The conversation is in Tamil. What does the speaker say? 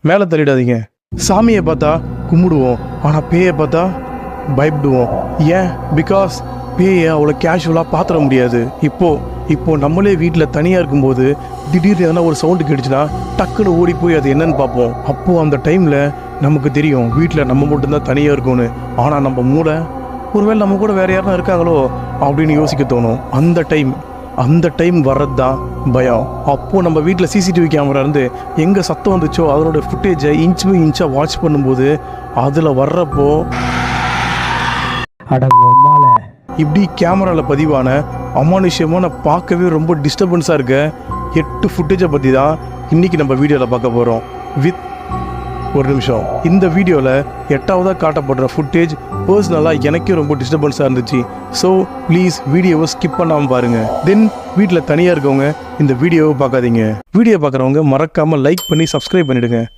மேலே தள்ளிடாதீங்க. சாமியை பார்த்தா கும்பிடுவோம், ஆனால் பேயை பார்த்தா பயப்படுவோம். ஏன்? பிகாஸ் பேயை அவ்வளோ கேஷுவலாக பார்த்துட முடியாது. இப்போ நம்மளே வீட்டில் தனியாக இருக்கும்போது திடீர்னு எதனா ஒரு சவுண்டு கேட்டுச்சுன்னா டக்குன்னு ஓடி போய் அது என்னன்னு பார்ப்போம். அப்போது அந்த டைமில் நமக்கு தெரியும் வீட்டில் நம்ம மட்டும்தான் தனியாக இருக்கும்னு. ஆனால் நம்ம மூளை ஒருவேளை நம்ம கூட வேறு யாருன்னா இருக்காங்களோ அப்படின்னு யோசிக்க தோணும். அந்த டைம் வர்றது தான் பயம். அப்போது நம்ம வீட்டில் சிசிடிவி கேமரா இருந்து எங்கே சத்தம் வந்துச்சோ அதனோட ஃபுட்டேஜை இன்ச் பை இன்ச்சாக வாட்ச் பண்ணும்போது அதில் வர்றப்போ இப்படி கேமராவில் பதிவான அமானுஷ்யமான பார்க்கவே ரொம்ப டிஸ்டர்பன்ஸாக இருக்க 8 ஃபுட்டேஜை பற்றி தான் இன்றைக்கி நம்ம வீடியோவில் பார்க்க போகிறோம். ஒரு நிமிஷம். இந்த வீடியோவில் 8ஆவதாக காட்டப்படுற ஃபுட்டேஜ் பர்சனலாக எனக்கே ரொம்ப டிஸ்டர்பன்ஸாக இருந்துச்சு. ஸோ ப்ளீஸ் வீடியோவை ஸ்கிப் பண்ணாமல் பாருங்கள். தென் வீட்டில் தனியாக இருக்கவங்க இந்த வீடியோவை பார்க்காதீங்க. வீடியோ பார்க்குறவங்க மறக்காமல் லைக் பண்ணி சப்ஸ்கிரைப் பண்ணிவிடுங்க.